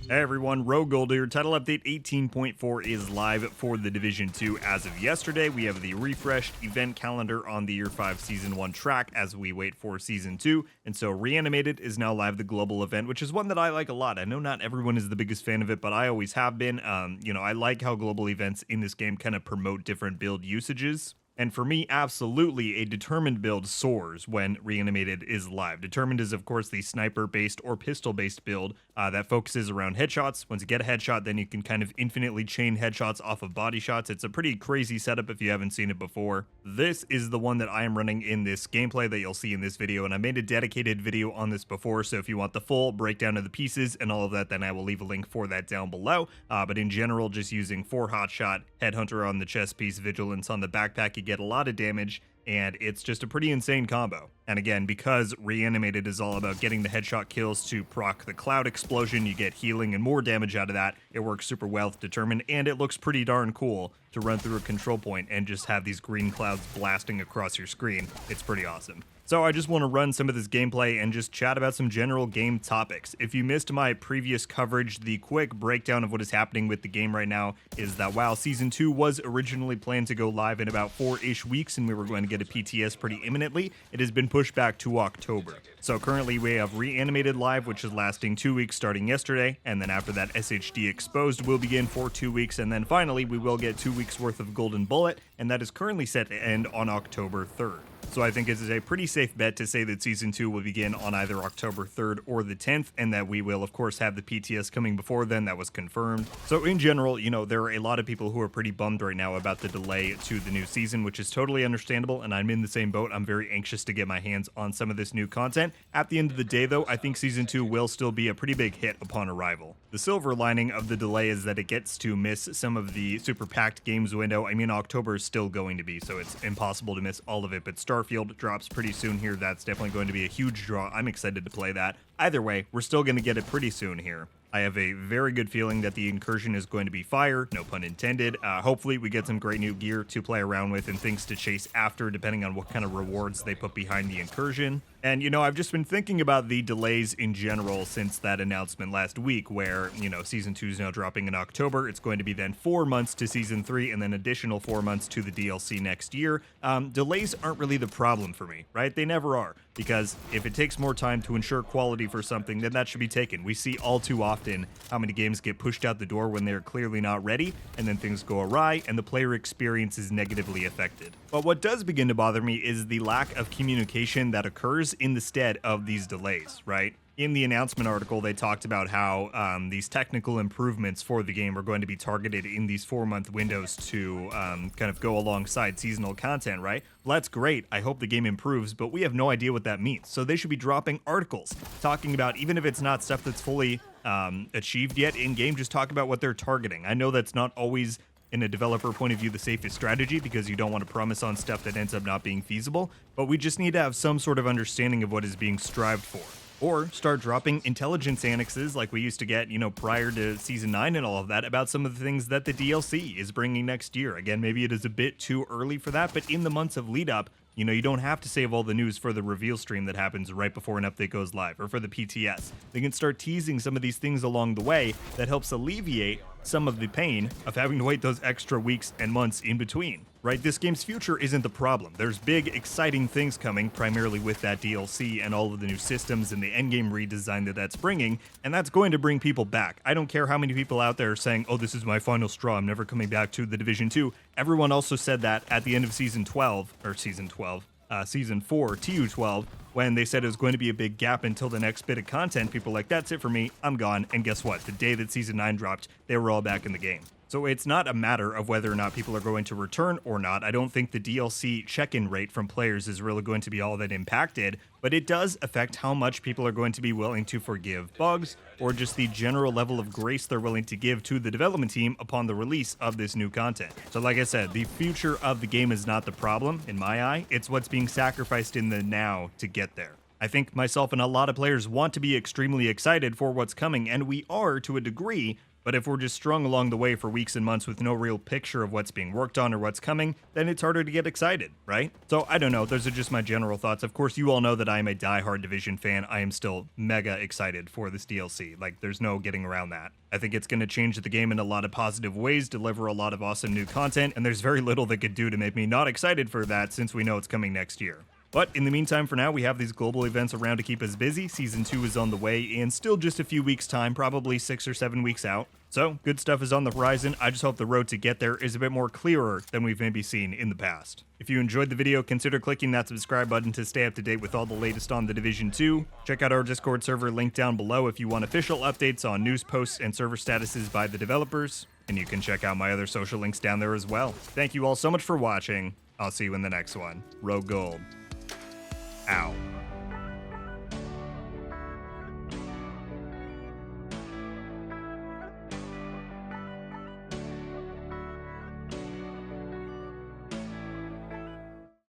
Hey everyone, RogueGold here. Title update 18.4 is live for the Division 2 as of yesterday. We have the refreshed event calendar on the Year 5 Season 1 track as we wait for Season 2. And so Reanimated is now live, the global event, which is one that I like a lot. I know not everyone is the biggest fan of it, but I always have been. I like how global events in this game kind of promote different build usages. And for me, absolutely, a determined build soars when Reanimated is live. Determined is, of course, the sniper-based or pistol-based build that focuses around headshots. Once you get a headshot, then you can kind of infinitely chain headshots off of body shots. It's a pretty crazy setup if you haven't seen it before. This is the one that I am running in this gameplay that you'll see in this video, and I made a dedicated video on this before, so if you want the full breakdown of the pieces and all of that, then I will leave a link for that down below. But in general, just using 4 hotshot, Headhunter on the chest piece, Vigilance on the backpack, you get a lot of damage, and it's just a pretty insane combo. And again, because Reanimated is all about getting the headshot kills to proc the cloud explosion, you get healing and more damage out of that. It works super well with Determined, and it looks pretty darn cool to run through a control point and just have these green clouds blasting across your screen. It's pretty awesome. So I just want to run some of this gameplay and just chat about some general game topics. If you missed my previous coverage, the quick breakdown of what is happening with the game right now is that while Season 2 was originally planned to go live in about 4-ish weeks and we were going to get a PTS pretty imminently, it has been pushed back to October. So currently we have Reanimated live, which is lasting 2 weeks starting yesterday, and then after that SHD Exposed will begin for 2 weeks, and then finally we will get 2 weeks worth of Golden Bullet, and that is currently set to end on October 3rd. So I think it is a pretty safe bet to say that Season 2 will begin on either October 3rd or the 10th, and that we will, of course, have the PTS coming before then. That was confirmed. So in general, there are a lot of people who are pretty bummed right now about the delay to the new season, which is totally understandable, and I'm in the same boat. I'm very anxious to get my hands on some of this new content. At the end of the day, though, I think Season 2 will still be a pretty big hit upon arrival. The silver lining of the delay is that it gets to miss some of the super packed games window. I mean, October is still going to be, so it's impossible to miss all of it, but Starfield drops pretty soon here. That's definitely going to be a huge draw. I'm excited to play that. Either way, we're still going to get it pretty soon here. I have a very good feeling that the incursion is going to be fire, no pun intended. Hopefully we get some great new gear to play around with and things to chase after, depending on what kind of rewards they put behind the incursion. And, I've just been thinking about the delays in general since that announcement last week where, Season 2 is now dropping in October. It's going to be then 4 months to Season 3 and then additional 4 months to the DLC next year. Delays aren't really the problem for me, right? They never are. Because if it takes more time to ensure quality for something, then that should be taken. We see all too often how many games get pushed out the door when they're clearly not ready, and then things go awry, and the player experience is negatively affected. But what does begin to bother me is the lack of communication that occurs in the stead of these delays, right? In the announcement article, they talked about how these technical improvements for the game are going to be targeted in these 4-month windows to kind of go alongside seasonal content, right? Well, that's great. I hope the game improves, but we have no idea what that means. So they should be dropping articles talking about, even if it's not stuff that's fully achieved yet in-game, just talk about what they're targeting. I know that's not always, in a developer point of view, the safest strategy because you don't want to promise on stuff that ends up not being feasible, but we just need to have some sort of understanding of what is being strived for. Or start dropping intelligence annexes like we used to get, prior to Season 9 and all of that about some of the things that the DLC is bringing next year. Again, maybe it is a bit too early for that, but in the months of lead up, you don't have to save all the news for the reveal stream that happens right before an update goes live, or for the PTS. They can start teasing some of these things along the way that helps alleviate some of the pain of having to wait those extra weeks and months in between, right? This game's future isn't the problem. There's big, exciting things coming, primarily with that DLC and all of the new systems and the endgame redesign that's bringing, and that's going to bring people back. I don't care how many people out there are saying, oh, this is my final straw, I'm never coming back to the Division 2. Everyone also said that at the end of Season 4, TU12, when they said it was going to be a big gap until the next bit of content. People were like, that's it for me, I'm gone. And guess what? The day that Season 9 dropped, they were all back in the game. So it's not a matter of whether or not people are going to return or not. I don't think the DLC check-in rate from players is really going to be all that impacted, but it does affect how much people are going to be willing to forgive bugs, or just the general level of grace they're willing to give to the development team upon the release of this new content. So like I said, the future of the game is not the problem, in my eye. It's what's being sacrificed in the now to get there. I think myself and a lot of players want to be extremely excited for what's coming, and we are to a degree, But if we're just strung along the way for weeks and months with no real picture of what's being worked on or what's coming, then it's harder to get excited, right? So I don't know, those are just my general thoughts. Of course, you all know that I am a diehard Division fan. I am still mega excited for this DLC. Like, there's no getting around that. I think it's going to change the game in a lot of positive ways, deliver a lot of awesome new content, and there's very little they could do to make me not excited for that since we know it's coming next year. But in the meantime, for now, we have these global events around to keep us busy. Season 2 is on the way and still just a few weeks' time, probably 6 or 7 weeks out. So, good stuff is on the horizon. I just hope the road to get there is a bit more clearer than we've maybe seen in the past. If you enjoyed the video, consider clicking that subscribe button to stay up to date with all the latest on the Division 2. Check out our Discord server link down below if you want official updates on news posts and server statuses by the developers. And you can check out my other social links down there as well. Thank you all so much for watching. I'll see you in the next one. RogueGold. Ow.